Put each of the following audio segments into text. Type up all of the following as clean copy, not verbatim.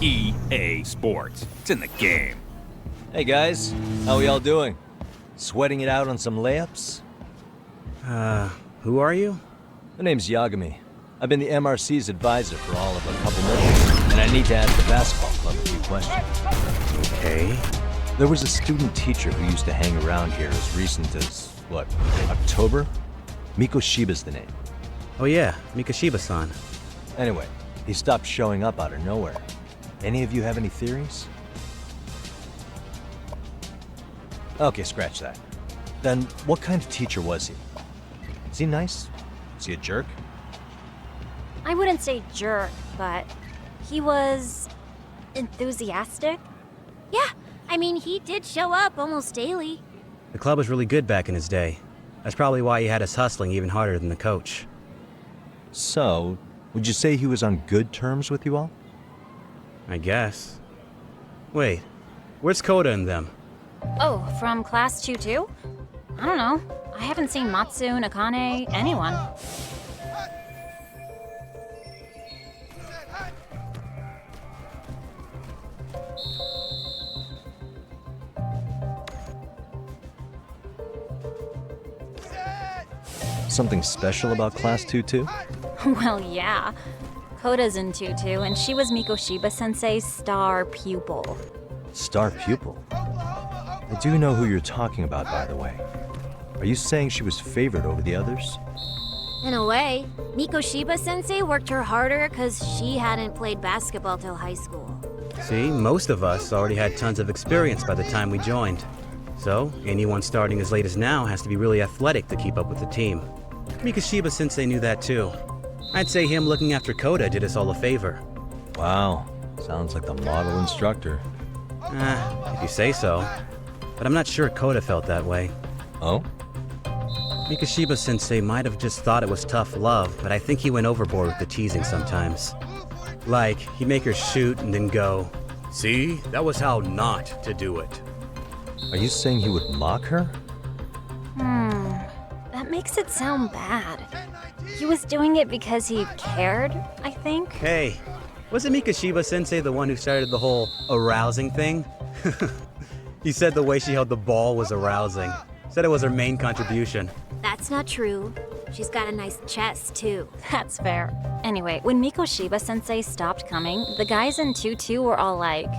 EA Sports. It's in the game. Hey guys, how we all doing? Sweating it out on some layups? Who are you? My name's Yagami. I've been the MRC's advisor for all of a couple minutes, and I need to ask the basketball club a few questions. Okay. There was a student teacher who used to hang around here as recent as, what, October? Mikoshiba's the name. Oh yeah, Mikoshiba-san. Anyway, he stopped showing up out of nowhere. Any of you have any theories? Okay, scratch that. Then, what kind of teacher was he? Is he nice? Is he a jerk? I wouldn't say jerk, but he was enthusiastic. Yeah, I mean, he did show up almost daily. The club was really good back in his day. That's probably why he had us hustling even harder than the coach. So, would you say he was on good terms with you all? I guess. Wait, where's Koda and them? Oh, from class 2 too? I don't know. I haven't seen Matsu, Nakane, anyone. Something special about Class 2 too? Well, yeah. Koda's in 2-2, and she was Mikoshiba-sensei's star pupil. Star pupil? I do know who you're talking about, by the way. Are you saying she was favored over the others? In a way, Mikoshiba-sensei worked her harder because she hadn't played basketball till high school. See, most of us already had tons of experience by the time we joined. So, anyone starting as late as now has to be really athletic to keep up with the team. Mikoshiba-sensei knew that too. I'd say him looking after Koda did us all a favor. Wow, sounds like the model instructor. If you say so. But I'm not sure Koda felt that way. Oh? Mikoshiba-sensei might have just thought it was tough love, but I think he went overboard with the teasing sometimes. Like, he'd make her shoot and then go, "See, that was how not to do it." Are you saying he would mock her? That makes it sound bad. He was doing it because he cared, I think. Hey, wasn't Mikoshiba-sensei the one who started the whole arousing thing? He said the way she held the ball was arousing. Said it was her main contribution. That's not true. She's got a nice chest, too. That's fair. Anyway, when Mikoshiba-sensei stopped coming, the guys in 2-2 were all like,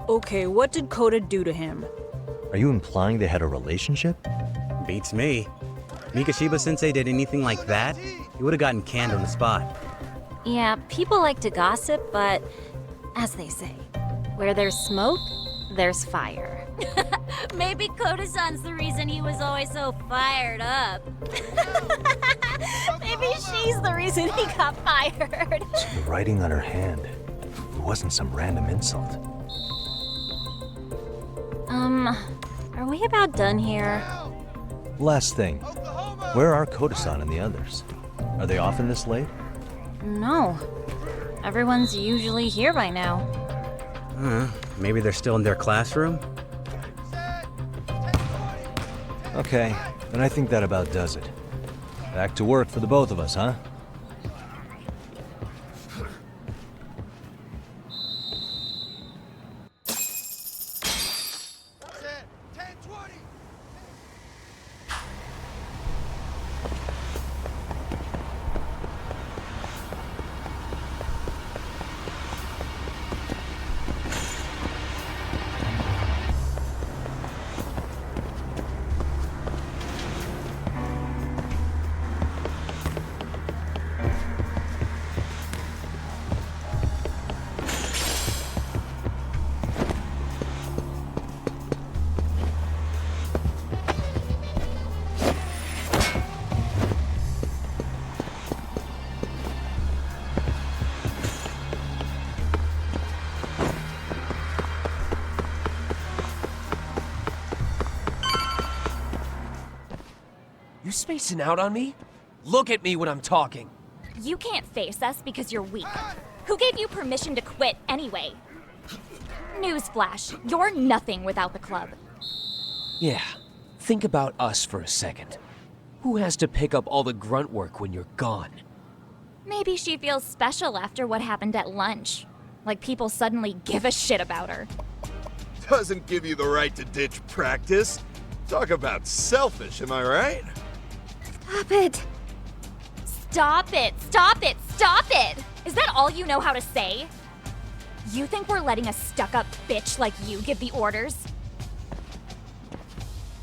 Okay, what did Koda do to him? Are you implying they had a relationship? Beats me. Mikoshiba-sensei did anything like that, he would have gotten canned on the spot. yeah, people like to gossip, but as they say, where there's smoke, there's fire. Maybe Koda-san's the reason he was always so fired up. Maybe she's the reason he got fired. So the writing on her hand. It wasn't some random insult. Are we about done here? Last thing. Where are Koda-san and the others? Are they often this late? No. Everyone's usually here by now. Maybe they're still in their classroom? Okay, then I think that about does it. Back to work for the both of us, huh? You spacing out on me? Look at me when I'm talking. You can't face us because you're weak. Who gave you permission to quit anyway? Newsflash, you're nothing without the club. Yeah, think about us for a second. Who has to pick up all the grunt work when you're gone? Maybe she feels special after what happened at lunch. Like people suddenly give a shit about her. Doesn't give you the right to ditch practice. Talk about selfish, am I right? Stop it! Stop it! Stop it! Stop it! Is that all you know how to say? You think we're letting a stuck-up bitch like you give the orders?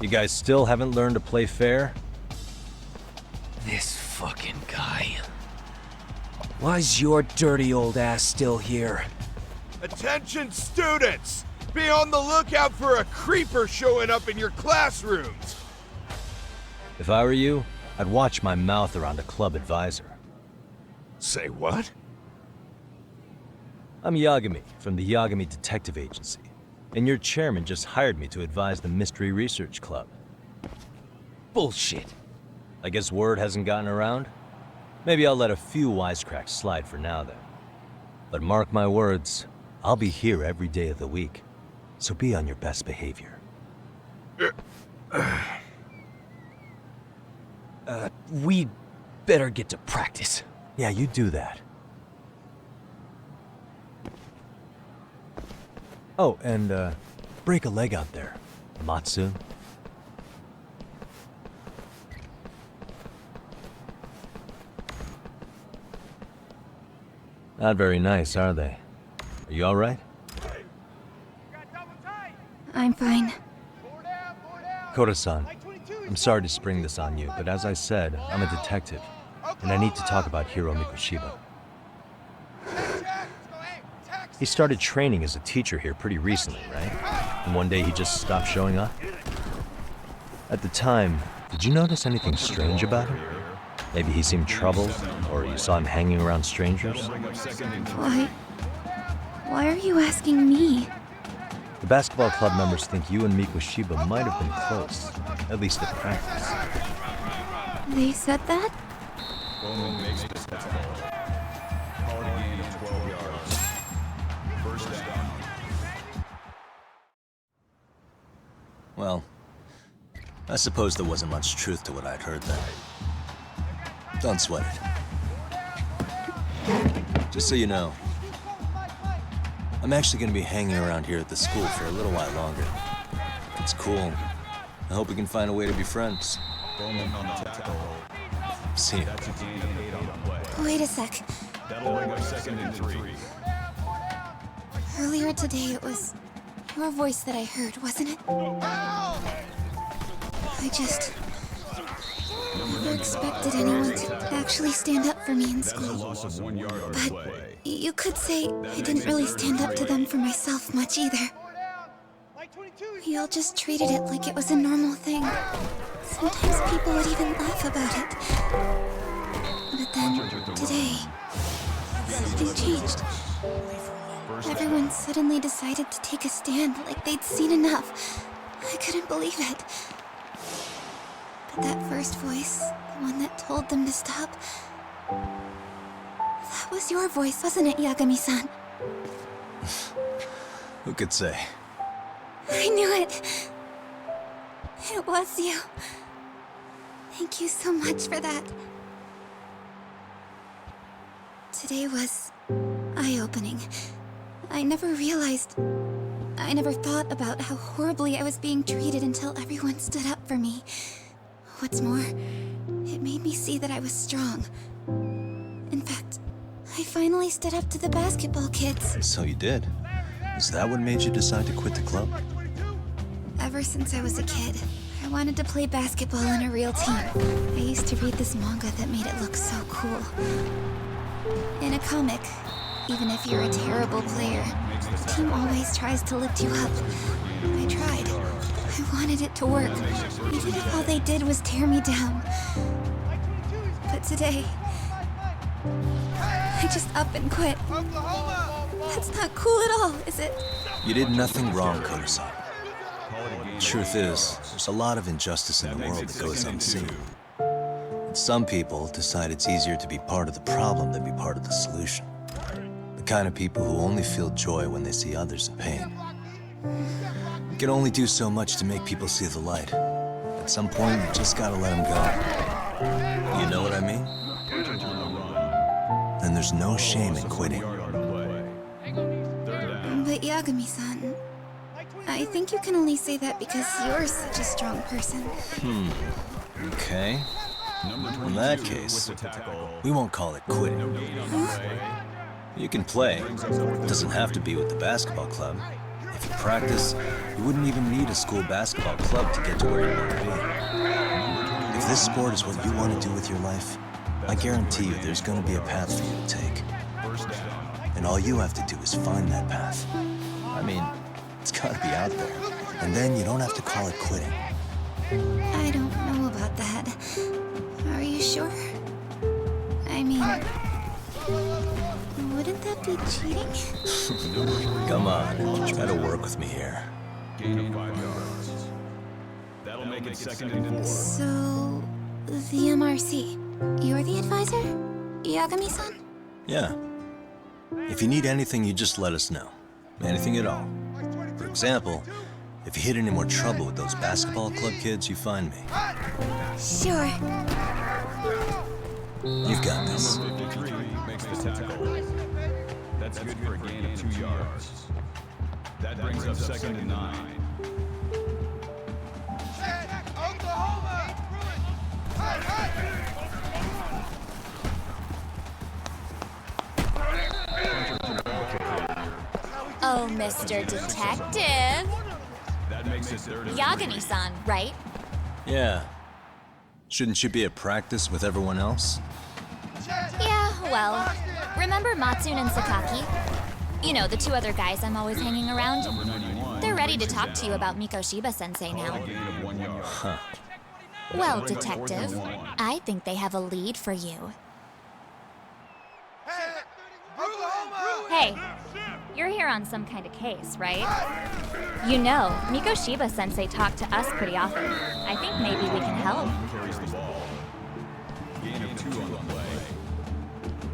You guys still haven't learned to play fair? This fucking guy. Why's your dirty old ass still here? Attention students! Be on the lookout for a creeper showing up in your classrooms! If I were you, I'd watch my mouth around a club advisor. Say what? I'm Yagami from the Yagami Detective Agency, and your chairman just hired me to advise the Mystery Research Club. Bullshit. I guess word hasn't gotten around? Maybe I'll let a few wisecracks slide for now then. But mark my words, I'll be here every day of the week, so be on your best behavior. We better get to practice. Yeah, you do that. Oh, and break a leg out there, Matsu. Not very nice, are they? Are you alright? I'm fine. Koda-san, I'm sorry to spring this on you, but as I said, I'm a detective, and I need to talk about Hiro Mikushiba. He started training as a teacher here pretty recently, right? And one day he just stopped showing up? At the time, did you notice anything strange about him? Maybe he seemed troubled, or you saw him hanging around strangers? Why are you asking me? The basketball club members think you and Mikushiba might have been close, at least at practice. They said that? Well, I suppose there wasn't much truth to what I'd heard then. Don't sweat it. Just so you know, I'm actually going to be hanging around here at the school for a little while longer. It's cool. I hope we can find a way to be friends. See ya. Wait a sec. Earlier today it was your voice that I heard, wasn't it? I just never expected anyone to actually stand up for me in school. But you could say I didn't really stand up to them for myself much either. We all just treated it like it was a normal thing. Sometimes people would even laugh about it. But then, today, something changed. Everyone suddenly decided to take a stand like they'd seen enough. I couldn't believe it. But that first voice, the one that told them to stop, that was your voice, wasn't it, Yagami-san? Who could say? I knew it. It was you. Thank you so much for that. Today was eye-opening. I never thought about how horribly I was being treated until everyone stood up for me. What's more, it made me see that I was strong. In fact, I finally stood up to the basketball kids. So you did. Is that what made you decide to quit the club? Ever since I was a kid, I wanted to play basketball on a real team. I used to read this manga that made it look so cool. In a comic, even if you're a terrible player, the team always tries to lift you up. I tried. I wanted it to work, even if all they did was tear me down. But today, I just up and quit. That's not cool at all, is it? You did nothing wrong, Koda-san. Truth is, there's a lot of injustice in the world that goes unseen. And some people decide it's easier to be part of the problem than be part of the solution. The kind of people who only feel joy when they see others in pain. You can only do so much to make people see the light. At some point, you just gotta let them go. You know what I mean? And there's no shame in quitting. Yagami-san, I think you can only say that because you're such a strong person. Okay. In that case, we won't call it quitting. You can play. It doesn't have to be with the basketball club. If you practice, you wouldn't even need a school basketball club to get to where you want to be. If this sport is what you want to do with your life, I guarantee you there's going to be a path for you to take. And all you have to do is find that path. I mean, it's got to be out there. And then you don't have to call it quitting. I don't know about that. Are you sure? I mean, wouldn't that be cheating? Come on, try to work with me here. That'll make it second and 4. So, the MRC, you're the advisor? Yagami-san? Yeah. If you need anything, you just let us know. Anything at all. For example, if you hit any more trouble with those basketball club kids, you find me. Sure. You've got this. Number 53 makes the tackle. That's good for a gain of 2 yards. That brings up second and 9. Oh, Mr. Detective. That makes it third and Yagami-san, right? Yeah. Shouldn't you be at practice with everyone else? Yeah, well, remember Matsune and Sakaki? You know, the 2 other guys I'm always hanging around? They're ready to talk to you about Mikoshiba-sensei now. Huh. Well, Detective, I think they have a lead for you. Hey, you're here on some kind of case, right? You know, Mikoshiba-sensei talked to us pretty often. I think maybe we can help. carries the ball. Gain of 2 on the play.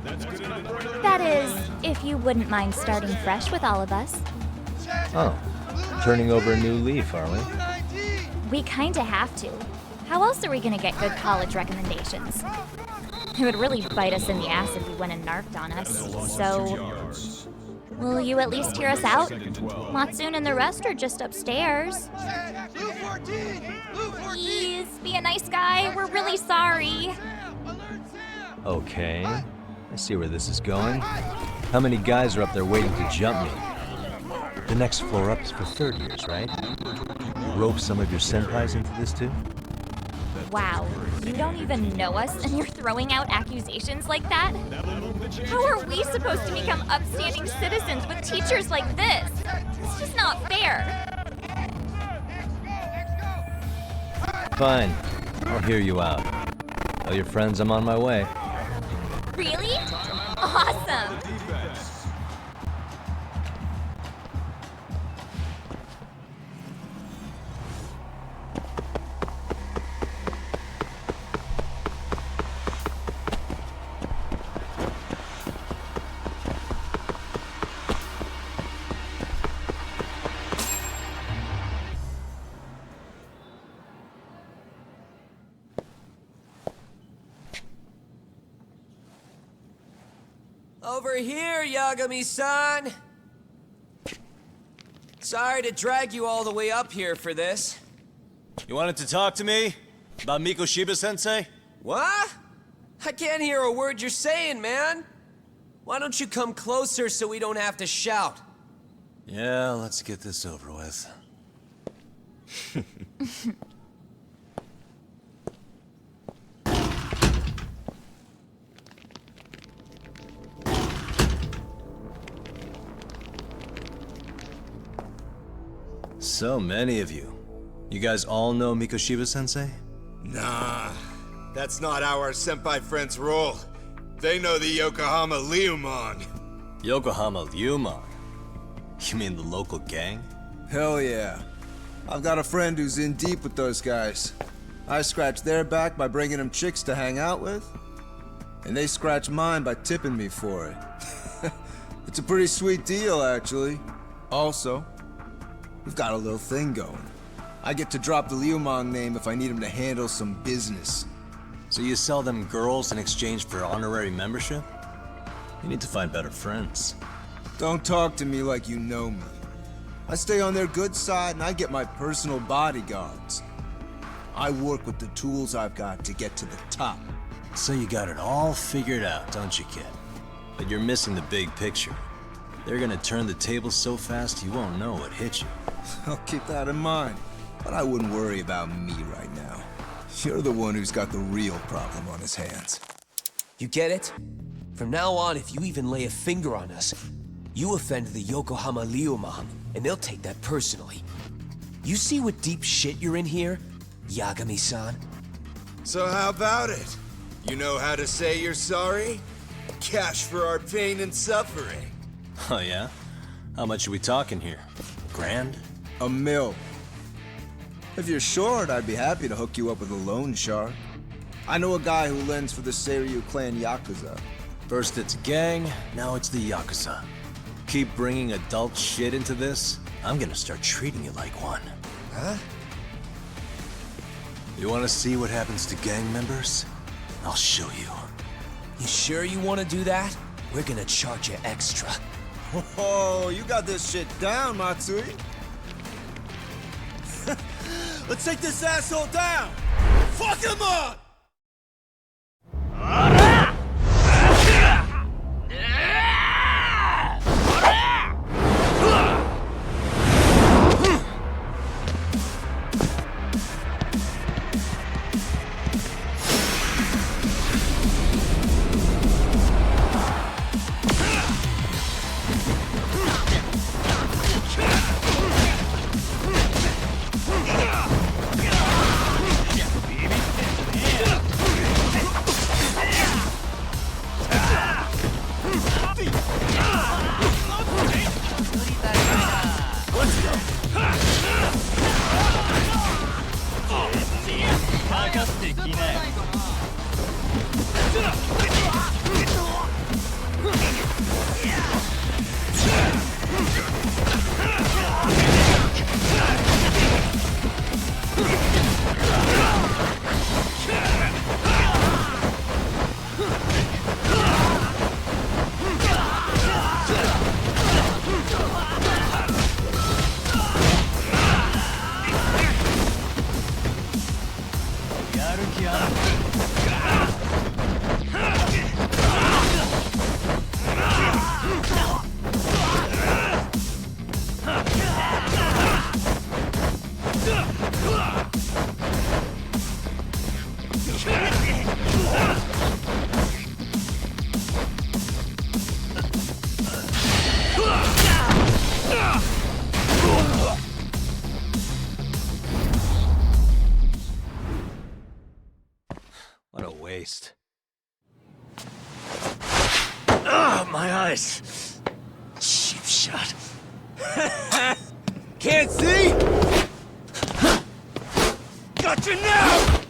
That's good enough for another. That is, if you wouldn't mind starting fresh with all of us. Oh. Turning over a new leaf, are we? We kinda have to. How else are we gonna get good college recommendations? It would really bite us in the ass if you went and narked on us. So, will you at least hear us out? Matsune and the rest are just upstairs. Please, be a nice guy. We're really sorry. Okay. I see where this is going. How many guys are up there waiting to jump me? The next floor up is for 3rd years, right? You rope some of your senpais into this too? Wow, you don't even know us and you're throwing out accusations like that? How are we supposed to become upstanding citizens with teachers like this? It's just not fair. Fine. I'll hear you out. Tell your friends I'm on my way. Really? Awesome! Over here, Yagami-san! Sorry to drag you all the way up here for this. You wanted to talk to me? About Mikoshiba-sensei? What? I can't hear a word you're saying, man. Why don't you come closer so we don't have to shout? Yeah, let's get this over with. So many of you. You guys all know Mikoshiba-sensei? Nah, that's not how our senpai friends roll. They know the Yokohama Liumon. Yokohama Liumon? You mean the local gang? Hell yeah. I've got a friend who's in deep with those guys. I scratch their back by bringing them chicks to hang out with, and they scratch mine by tipping me for it. It's a pretty sweet deal, actually. Also, we've got a little thing going. I get to drop the Liumon name if I need him to handle some business. So you sell them girls in exchange for honorary membership? You need to find better friends. Don't talk to me like you know me. I stay on their good side and I get my personal bodyguards. I work with the tools I've got to get to the top. So you got it all figured out, don't you, kid? But you're missing the big picture. They're gonna turn the tables so fast you won't know what hit you. I'll keep that in mind. But I wouldn't worry about me right now. You're the one who's got the real problem on his hands. You get it? From now on, if you even lay a finger on us, you offend the Yokohama Ryuman, and they'll take that personally. You see what deep shit you're in here, Yagami-san? So how about it? You know how to say you're sorry? Cash for our pain and suffering. Oh yeah? How much are we talking here? Grand? $1 million. If you're short, I'd be happy to hook you up with a loan shark. I know a guy who lends for the Seiryu clan Yakuza. First it's gang, now it's the Yakuza. Keep bringing adult shit into this, I'm gonna start treating you like one. Huh? You wanna see what happens to gang members? I'll show you. You sure you want to do that? We're gonna charge you extra. Oh, you got this shit down, Matsui. Let's take this asshole down! Fuck him up! What a waste. Ah, my eyes! Cheap shot. Can't see? Got you now!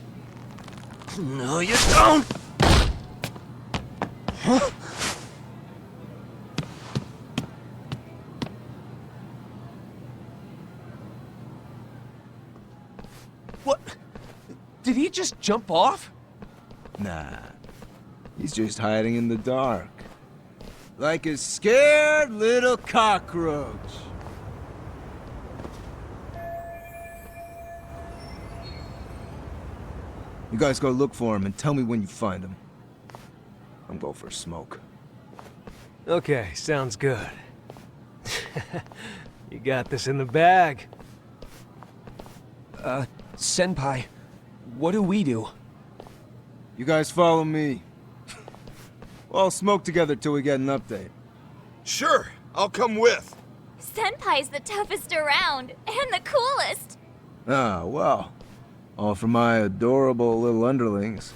No, you don't! Huh? What? Did he just jump off? Nah. He's just hiding in the dark. Like a scared little cockroach. You guys go look for him and tell me when you find him. I'm going for a smoke. Okay, sounds good. You got this in the bag. Senpai, what do we do? You guys follow me. We'll all smoke together till we get an update. Sure, I'll come with. Senpai's the toughest around, and the coolest. Ah, well. All for my adorable little underlings.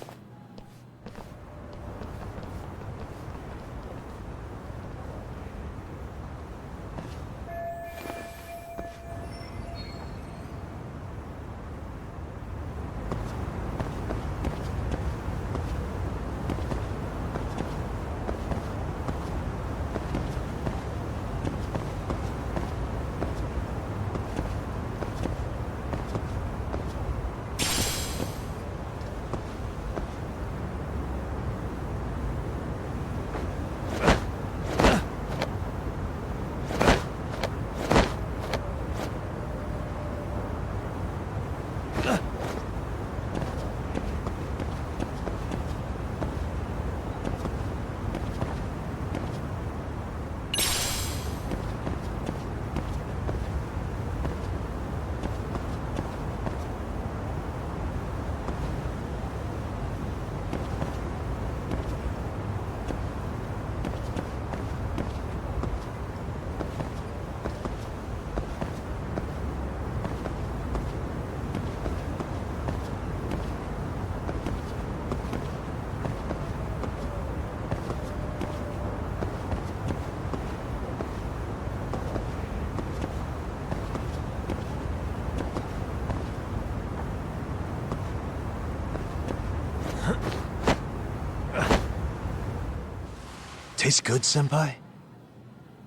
Tastes good, Senpai?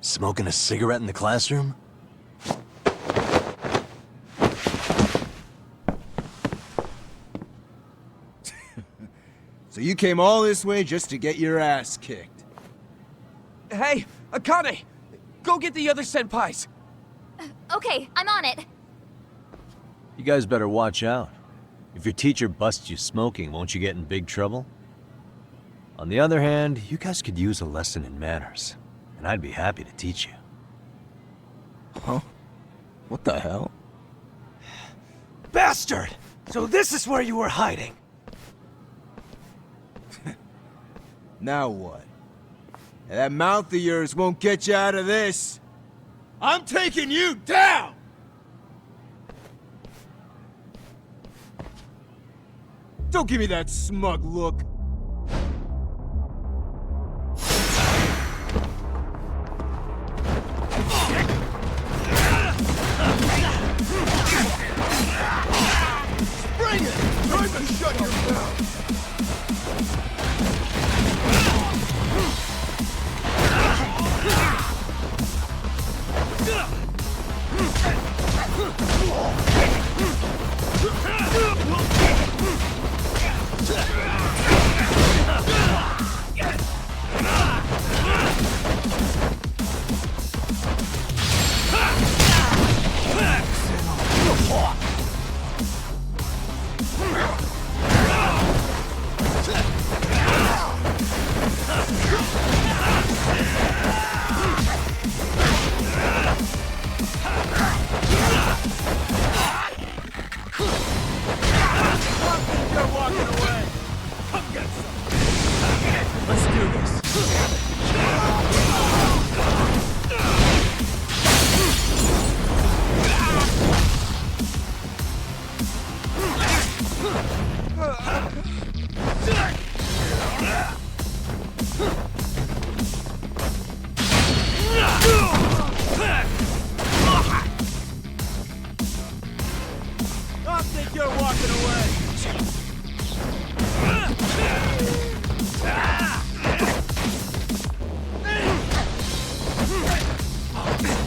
Smoking a cigarette in the classroom? So you came all this way just to get your ass kicked? Hey, Akane! Go get the other senpais! Okay, I'm on it. You guys better watch out. If your teacher busts you smoking, won't you get in big trouble? On the other hand, you guys could use a lesson in manners, and I'd be happy to teach you. Huh? What the hell? Bastard! So this is where you were hiding. Now what? That mouth of yours won't get you out of this. I'm taking you down! Don't give me that smug look. Bring it! Time to shut your mouth! Let's do this. I think you're walking away.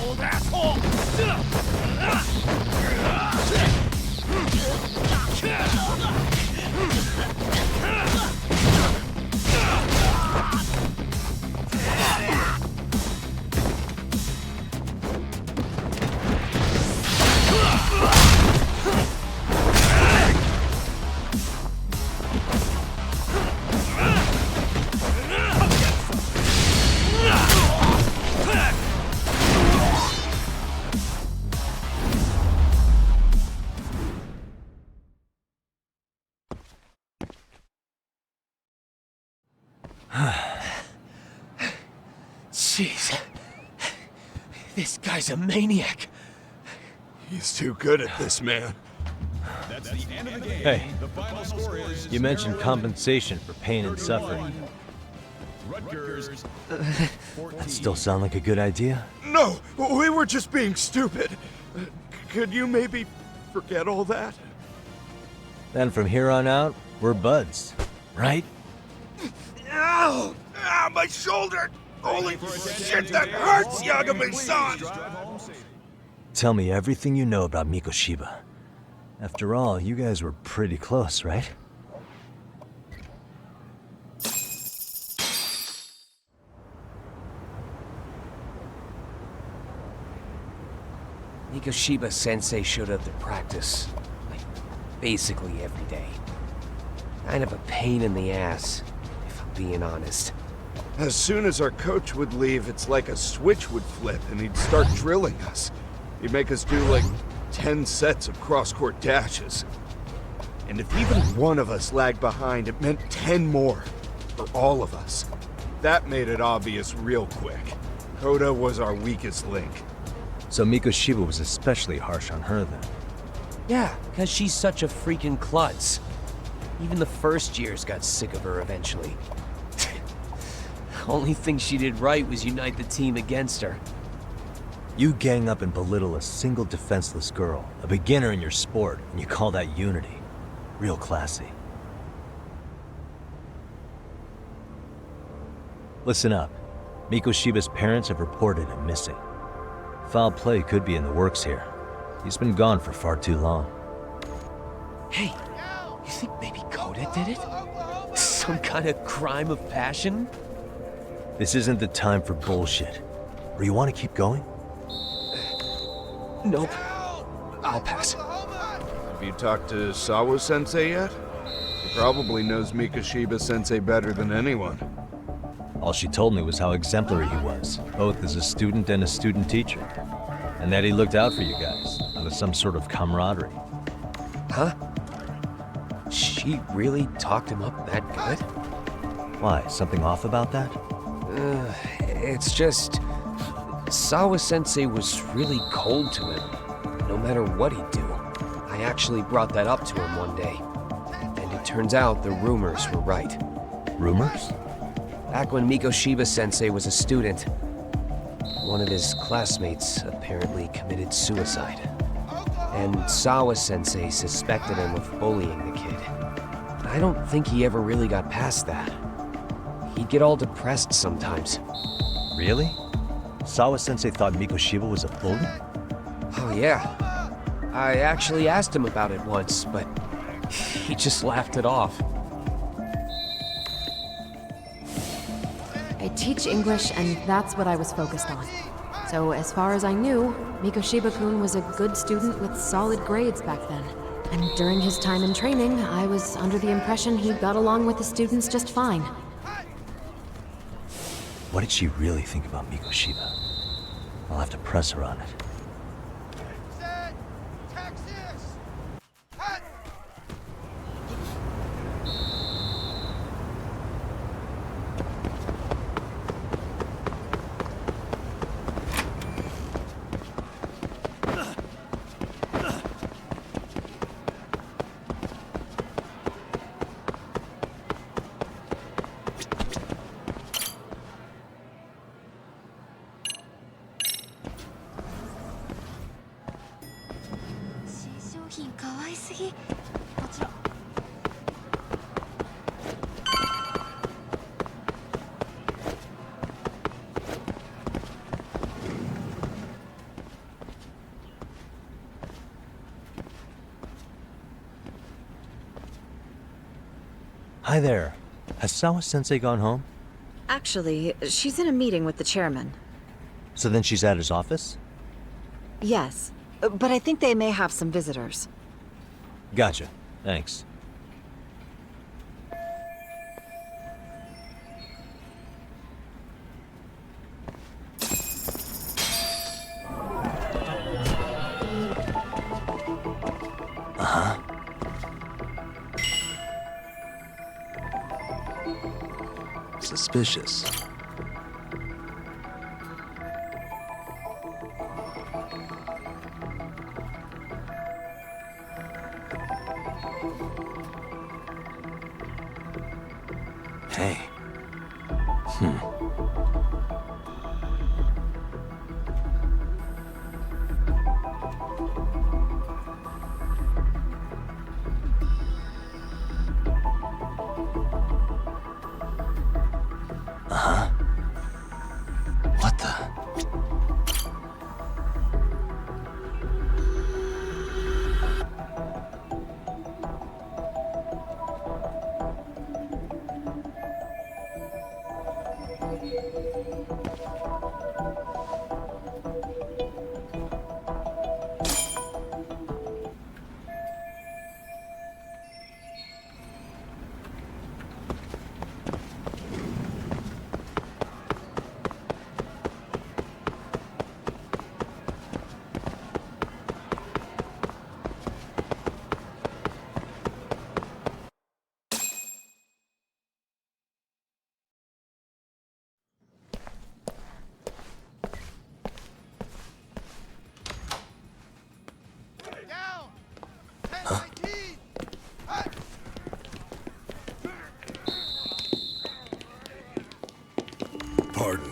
Old asshole! Jeez. This guy's a maniac. He's too good at this, man. That's the end of the game. Hey, The final score is you mentioned compensation for pain and suffering. Rutgers. That still sound like a good idea? No, we were just being stupid. Could you maybe forget all that? Then from here on out, we're buds, right? Ow! Ah, my shoulder! Holy shit, that hurts, Yagamis-san! Tell me everything you know about Mikoshiba. After all, you guys were pretty close, right? Mikoshiba Sensei showed up to practice, like, basically every day. Kind of a pain in the ass, if I'm being honest. As soon as our coach would leave, it's like a switch would flip and he'd start drilling us. He'd make us do like 10 sets of cross-court dashes. And if even one of us lagged behind, it meant 10 more. For all of us. That made it obvious real quick. Koda was our weakest link. So Mikoshiba was especially harsh on her then. Yeah, because she's such a freaking klutz. Even the first years got sick of her eventually. Only thing she did right was unite the team against her. You gang up and belittle a single defenseless girl, a beginner in your sport, and you call that unity. Real classy. Listen up. Mikoshiba's parents have reported him missing. Foul play could be in the works here. He's been gone for far too long. Hey, you think maybe Koda did it? Some kind of crime of passion? This isn't the time for bullshit. Or you want to keep going? Nope. I'll pass. Have you talked to Sawa-sensei yet? He probably knows Mikoshiba-sensei better than anyone. All she told me was how exemplary he was, both as a student and a student teacher. And that he looked out for you guys, out of some sort of camaraderie. Huh? She really talked him up that good? Why, something off about that? It's just... Sawa-sensei was really cold to him, no matter what he'd do. I actually brought that up to him one day. And it turns out the rumors were right. Rumors? Back when Mikoshiba-sensei was a student, one of his classmates apparently committed suicide. And Sawa-sensei suspected him of bullying the kid. I don't think he ever really got past that. He'd get all depressed sometimes. Really? Sawa-sensei thought Mikoshiba was a bully? Oh yeah. I actually asked him about it once, but he just laughed it off. I teach English, and that's what I was focused on. So as far as I knew, Mikoshiba-kun was a good student with solid grades back then. And during his time in training, I was under the impression he got along with the students just fine. What did she really think about Mikoshiba? I'll have to press her on it. Hi there. Has Sawa-sensei gone home? Actually, she's in a meeting with the chairman. So then she's at his office? Yes, but I think they may have some visitors. Gotcha. Thanks. Suspicious. Hey. What the? Pardon.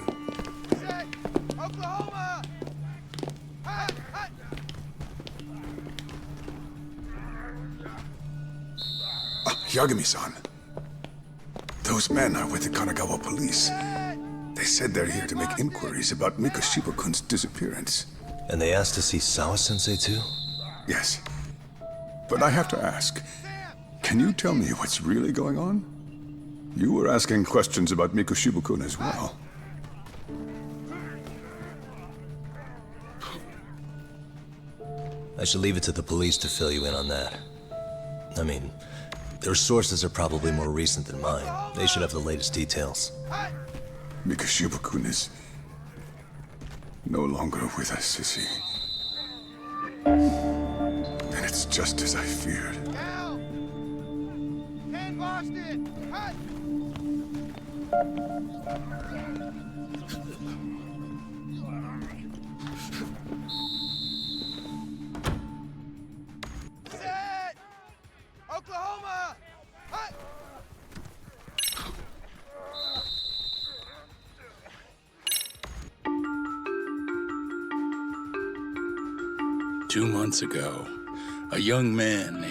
Yagami-san. Those men are with the Kanagawa police. They said they're here to make inquiries about Mikoshiba-kun's disappearance. And they asked to see Sawa-sensei too? Yes. But I have to ask, can you tell me what's really going on? You were asking questions about Mikoshiba-kun as well. I should leave it to the police to fill you in on that. I mean, their sources are probably more recent than mine. They should have the latest details. Mikoshiba-kun is no longer with us, is he? And it's just as I feared. Oklahoma! 2 months ago, a young man